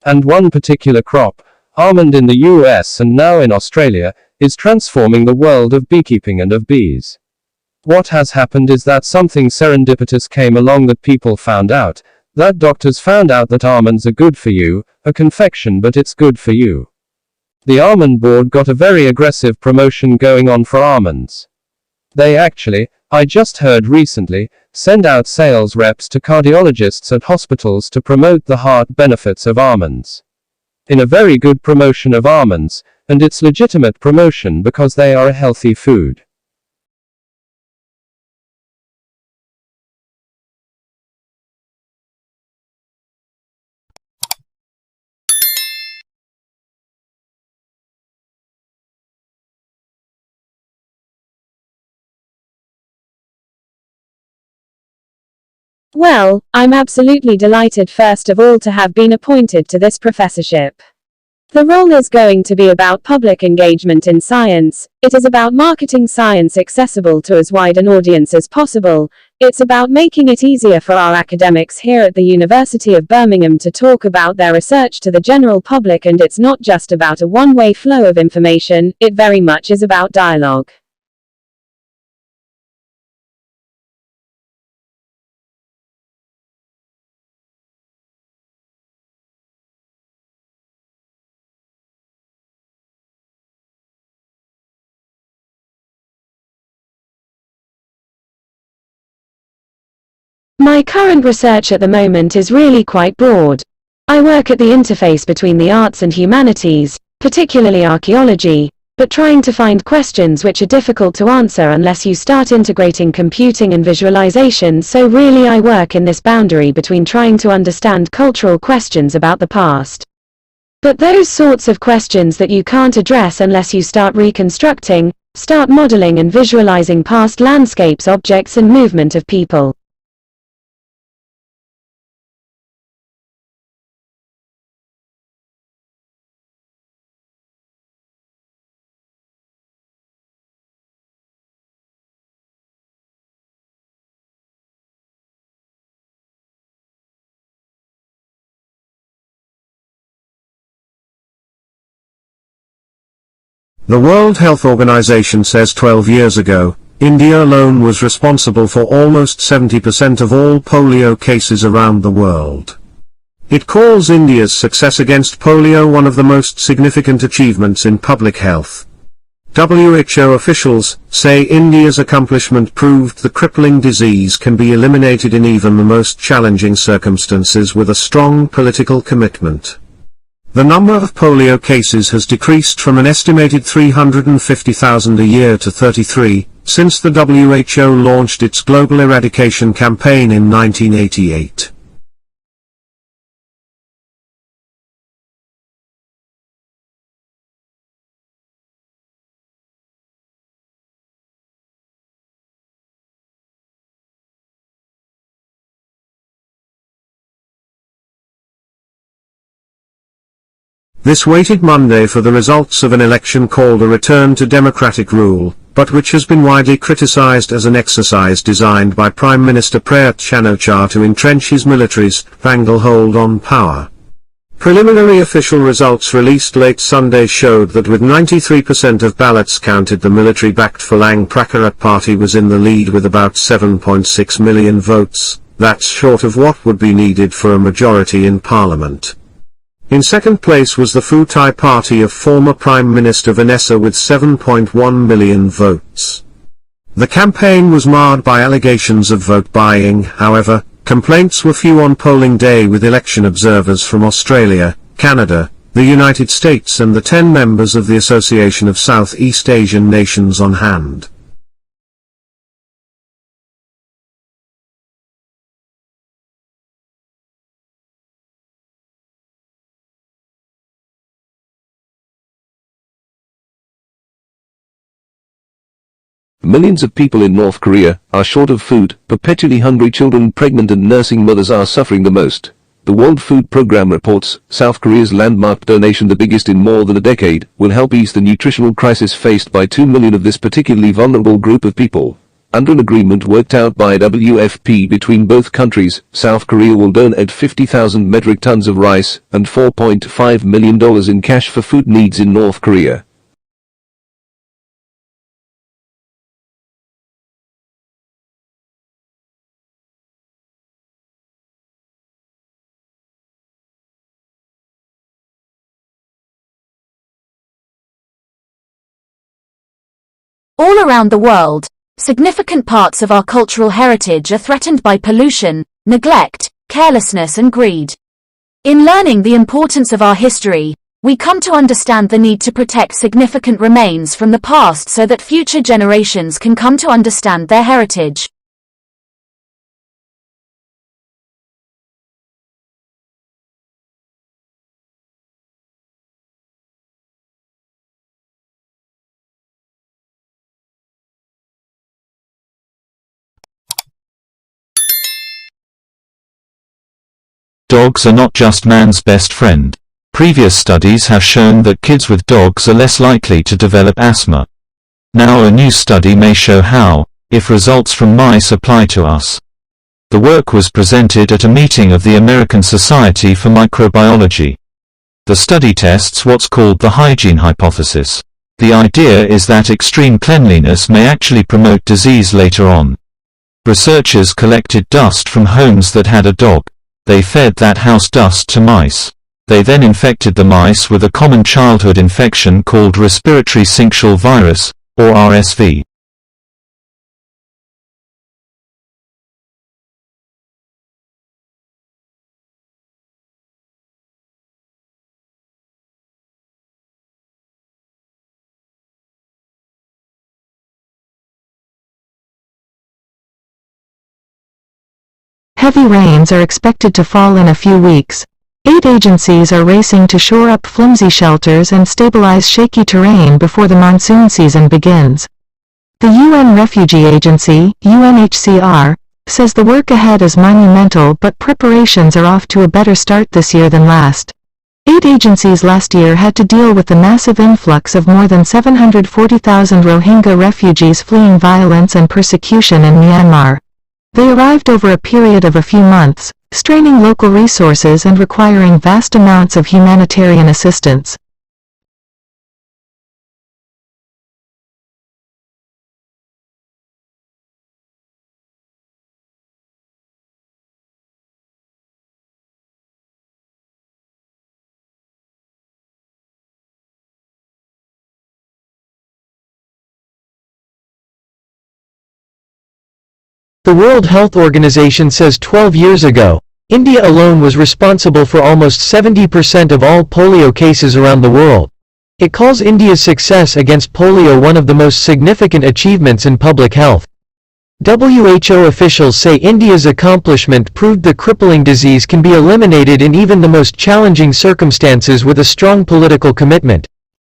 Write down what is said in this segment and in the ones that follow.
And one particular crop, almond in the US and now in Australia, is transforming the world of beekeeping and of bees. What has happened is that something serendipitous came along that people found out, that doctors found out that almonds are good for you, a confection but it's good for you. The almond board got a very aggressive promotion going on for almonds. They actually, I just heard recently, send out sales reps to cardiologists at hospitals to promote the heart benefits of almonds. In a very good promotion of almonds, and it's legitimate promotion because they are a healthy food. Well, I'm absolutely delighted first of all to have been appointed to this professorship. The role is going to be about public engagement in science. It is about marketing science accessible to as wide an audience as possible. It's about making it easier for our academics here at the University of Birmingham to talk about their research to the general public, and it's not just about a one-way flow of information, it very much is about dialogue. My current research at the moment is really quite broad. I work at the interface between the arts and humanities, particularly archaeology, but trying to find questions which are difficult to answer unless you start integrating computing and visualization, so really I work in this boundary between trying to understand cultural questions about the past. But those sorts of questions that you can't address unless you start reconstructing, start modeling and visualizing past landscapes, objects and movement of people. The World Health Organization says 12 years ago, India alone was responsible for almost 70% of all polio cases around the world. It calls India's success against polio one of the most significant achievements in public health. WHO officials say India's accomplishment proved the crippling disease can be eliminated in even the most challenging circumstances with a strong political commitment. The number of polio cases has decreased from an estimated 350,000 a year to 33, since the WHO launched its global eradication campaign in 1988. This waited Monday for the results of an election called a return to democratic rule, but which has been widely criticized as an exercise designed by Prime Minister Prayut Chan-o-cha to entrench his military's stranglehold on power. Preliminary official results released late Sunday showed that with 93% of ballots counted, the military-backed Phalang Pracharat Party was in the lead with about 7.6 million votes. That's short of what would be needed for a majority in parliament. In second place was the Pheu Thai party of former Prime Minister Vanessa with 7.1 million votes. The campaign was marred by allegations of vote buying. However, complaints were few on polling day, with election observers from Australia, Canada, the United States and the 10 members of the Association of Southeast Asian Nations on hand. Millions of people in North Korea are short of food. Perpetually hungry children, pregnant and nursing mothers are suffering the most. The World Food Programme reports South Korea's landmark donation, the biggest in more than a decade, will help ease the nutritional crisis faced by 2 million of this particularly vulnerable group of people. Under an agreement worked out by WFP between both countries, South Korea will donate 50,000 metric tons of rice and $4.5 million in cash for food needs in North Korea. All around the world, significant parts of our cultural heritage are threatened by pollution, neglect, carelessness and greed. In learning the importance of our history, we come to understand the need to protect significant remains from the past so that future generations can come to understand their heritage. Dogs are not just man's best friend. Previous studies have shown that kids with dogs are less likely to develop asthma. Now a new study may show how, if results from mice apply to us. The work was presented at a meeting of the American Society for Microbiology. The study tests what's called the hygiene hypothesis. The idea is that extreme cleanliness may actually promote disease later on. Researchers collected dust from homes that had a dog. They fed that house dust to mice. They then infected the mice with a common childhood infection called respiratory syncytial virus, or RSV. Heavy rains are expected to fall in a few weeks. 8 agencies are racing to shore up flimsy shelters and stabilize shaky terrain before the monsoon season begins. The UN Refugee Agency, UNHCR, says the work ahead is monumental, but preparations are off to a better start this year than last. 8 agencies last year had to deal with the massive influx of more than 740,000 Rohingya refugees fleeing violence and persecution in Myanmar. They arrived over a period of a few months, straining local resources and requiring vast amounts of humanitarian assistance. The World Health Organization says 12 years ago, India alone was responsible for almost 70% of all polio cases around the world. It calls India's success against polio one of the most significant achievements in public health. WHO officials say India's accomplishment proved the crippling disease can be eliminated in even the most challenging circumstances with a strong political commitment.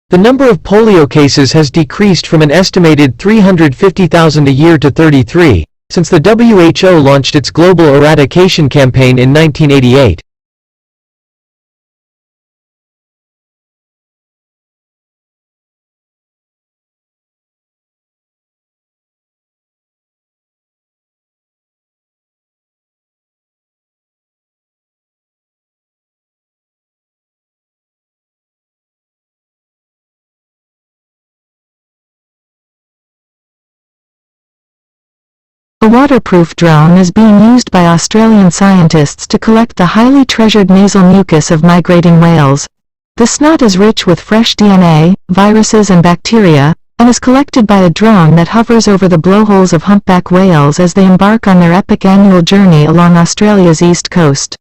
The number of polio cases has decreased from an estimated 350,000 a year to 33. Since the WHO launched its global eradication campaign in 1988. A waterproof drone is being used by Australian scientists to collect the highly treasured nasal mucus of migrating whales. The snot is rich with fresh DNA, viruses and bacteria, and is collected by a drone that hovers over the blowholes of humpback whales as they embark on their epic annual journey along Australia's east coast.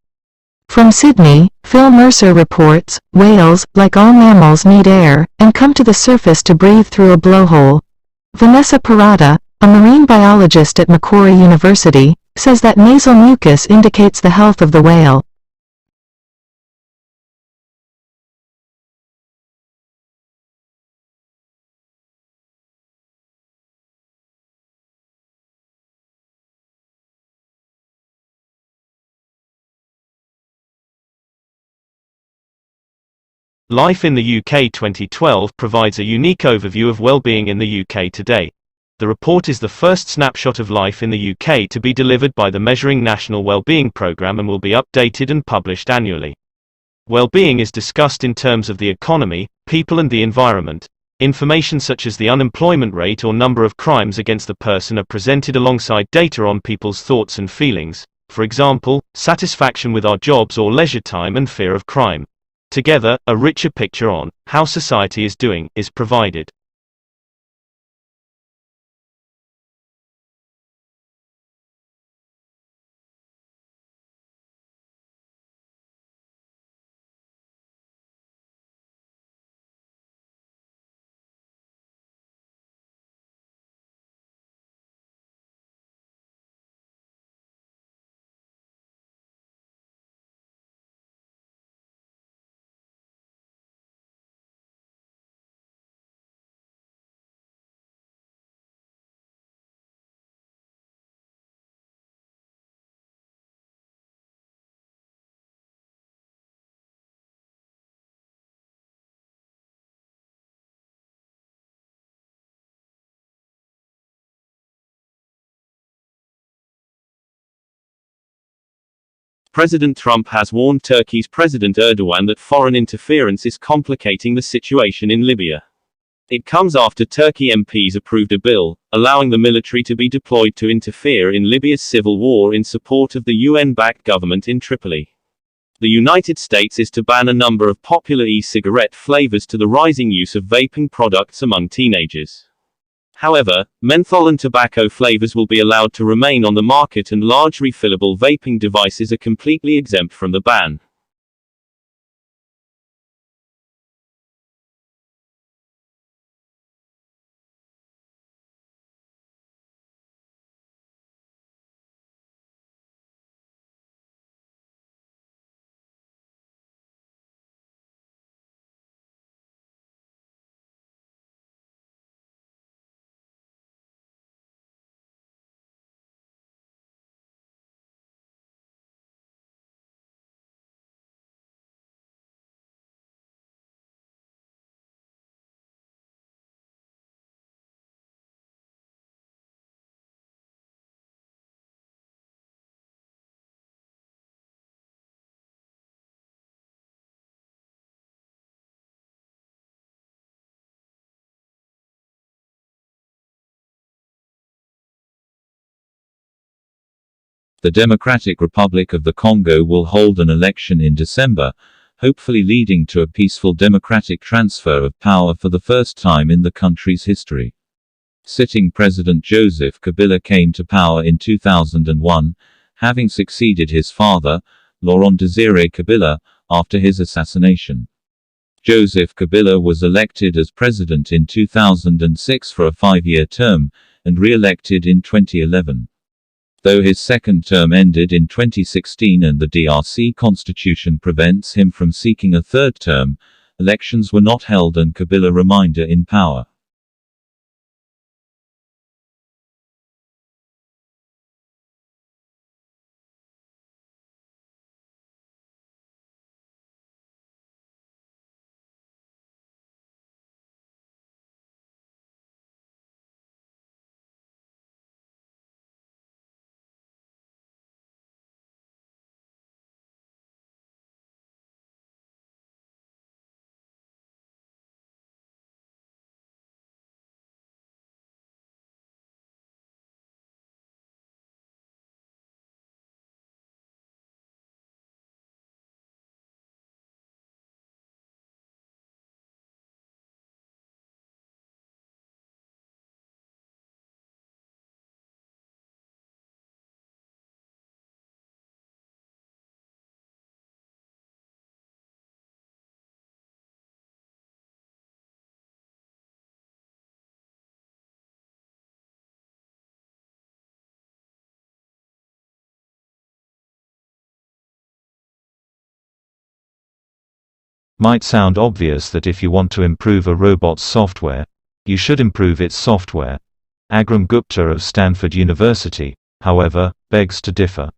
From Sydney, Phil Mercer reports, whales, like all mammals, need air, and come to the surface to breathe through a blowhole. Vanessa Parada, a marine biologist at Macquarie University, says that nasal mucus indicates the health of the whale. Life in the UK 2012 provides a unique overview of well-being in the UK today. The report is the first snapshot of life in the UK to be delivered by the Measuring National Wellbeing Programme and will be updated and published annually. Well-being is discussed in terms of the economy, people and the environment. Information such as the unemployment rate or number of crimes against the person are presented alongside data on people's thoughts and feelings, for example, satisfaction with our jobs or leisure time and fear of crime. Together, a richer picture on how society is doing is provided. President Trump has warned Turkey's President Erdogan that foreign interference is complicating the situation in Libya. It comes after Turkey MPs approved a bill, allowing the military to be deployed to interfere in Libya's civil war in support of the UN-backed government in Tripoli. The United States is to ban a number of popular e-cigarette flavors to the rising use of vaping products among teenagers. However, menthol and tobacco flavors will be allowed to remain on the market and large refillable vaping devices are completely exempt from the ban. The Democratic Republic of the Congo will hold an election in December, hopefully leading to a peaceful democratic transfer of power for the first time in the country's history. Sitting President Joseph Kabila came to power in 2001, having succeeded his father, Laurent Désiré Kabila, after his assassination. Joseph Kabila was elected as president in 2006 for a 5-year term, and re-elected in 2011. Though his second term ended in 2016 and the DRC constitution prevents him from seeking a third term, elections were not held and Kabila remained in power. Might sound obvious that if you want to improve a robot's software, you should improve its software. Agram Gupta of Stanford University, however, begs to differ.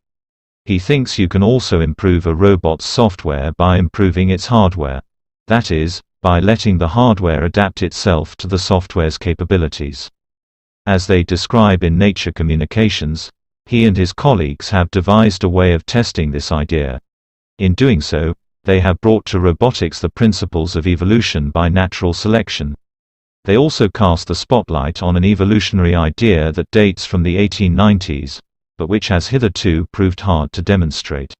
He thinks you can also improve a robot's software by improving its hardware. That is, by letting the hardware adapt itself to the software's capabilities. As they describe in Nature Communications, he and his colleagues have devised a way of testing this idea. In doing so, they have brought to robotics the principles of evolution by natural selection. They also cast the spotlight on an evolutionary idea that dates from the 1890s, but which has hitherto proved hard to demonstrate.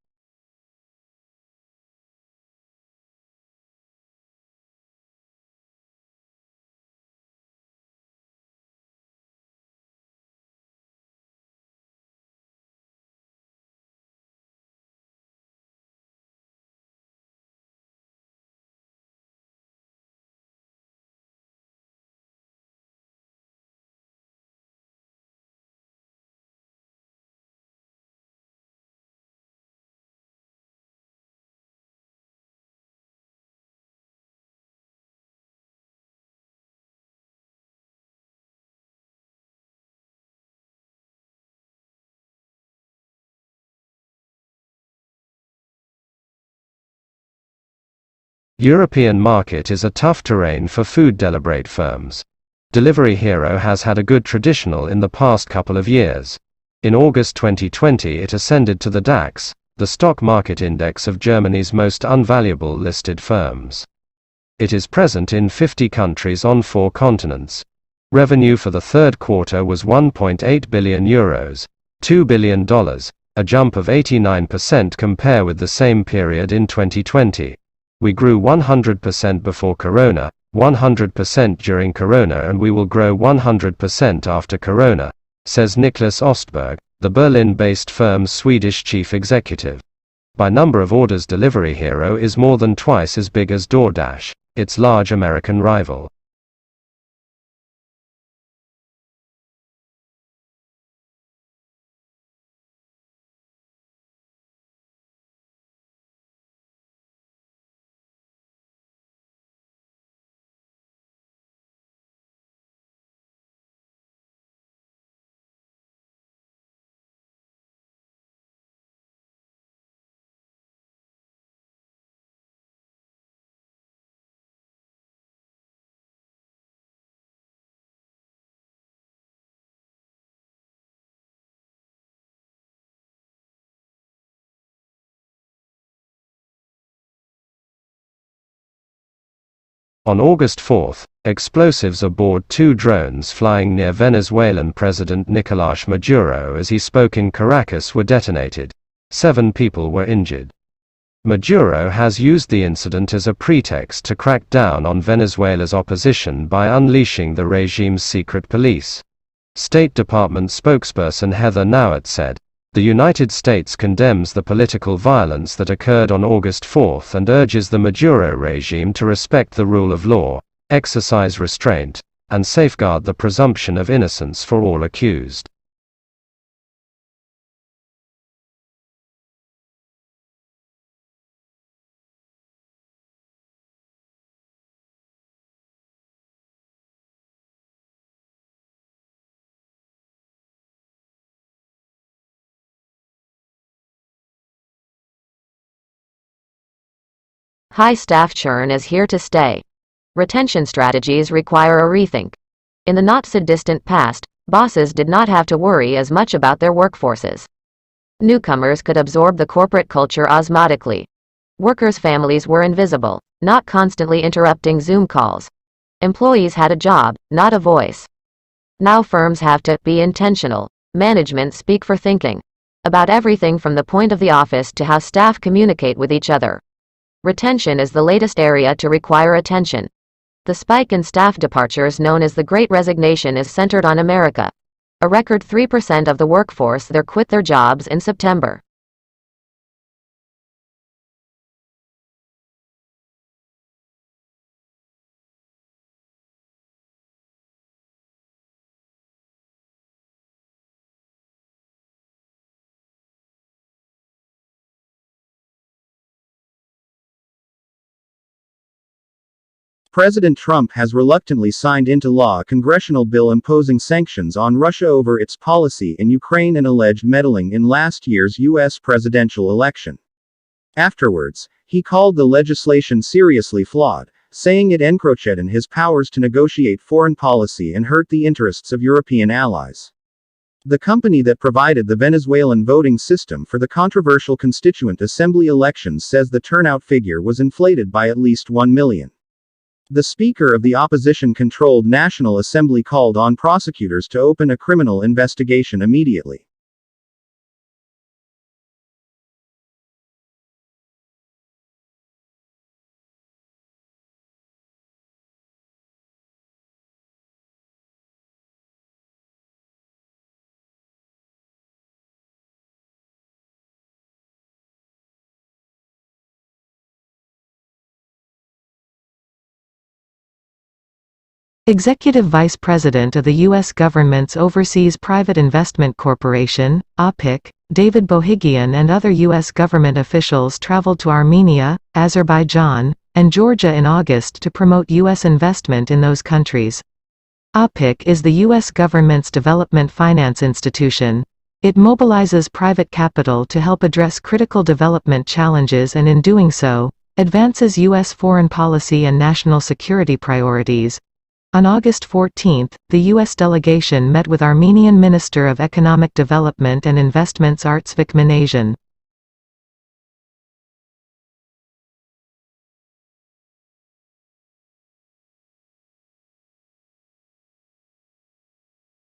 European market is a tough terrain for food delivery firms. Delivery Hero has had a good traditional in the past couple of years. In August 2020 it ascended to the DAX, the stock market index of Germany's most unvaluable listed firms. It is present in 50 countries on 4 continents. Revenue for the third quarter was €1.8 billion, $2 billion, a jump of 89% compared with the same period in 2020. We grew 100% before Corona, 100% during Corona, and we will grow 100% after Corona, says Niklas Ostberg, the Berlin-based firm's Swedish chief executive. By number of orders, Delivery Hero is more than twice as big as DoorDash, its large American rival. On August 4, explosives aboard 2 drones flying near Venezuelan President Nicolás Maduro as he spoke in Caracas were detonated. 7 people were injured. Maduro has used the incident as a pretext to crack down on Venezuela's opposition by unleashing the regime's secret police. State Department spokesperson Heather Nauert said, "The United States condemns the political violence that occurred on August 4 and urges the Maduro regime to respect the rule of law, exercise restraint, and safeguard the presumption of innocence for all accused." High staff churn is here to stay. Retention strategies require a rethink. In the not-so-distant past, bosses did not have to worry as much about their workforces. Newcomers could absorb the corporate culture osmotically. Workers' families were invisible, not constantly interrupting Zoom calls. Employees had a job, not a voice. Now firms have to be intentional. Management speak for thinking. About everything from the point of the office to how staff communicate with each other. Retention is the latest area to require attention. The spike in staff departures known as the Great Resignation is centered on America. A record 3% of the workforce there quit their jobs in September. President Trump has reluctantly signed into law a congressional bill imposing sanctions on Russia over its policy in Ukraine and alleged meddling in last year's U.S. presidential election. Afterwards, he called the legislation seriously flawed, saying it encroached in his powers to negotiate foreign policy and hurt the interests of European allies. The company that provided the Venezuelan voting system for the controversial Constituent Assembly elections says the turnout figure was inflated by at least 1 million. The Speaker of the opposition-controlled National Assembly called on prosecutors to open a criminal investigation immediately. Executive Vice President of the U.S. government's Overseas Private Investment Corporation, OPIC, David Bohigian and other U.S. government officials traveled to Armenia, Azerbaijan, and Georgia in August to promote U.S. investment in those countries. OPIC is the U.S. government's development finance institution. It mobilizes private capital to help address critical development challenges and in doing so, advances U.S. foreign policy and national security priorities. On August 14, the U.S. delegation met with Armenian Minister of Economic Development and Investments Artsvik Manasian.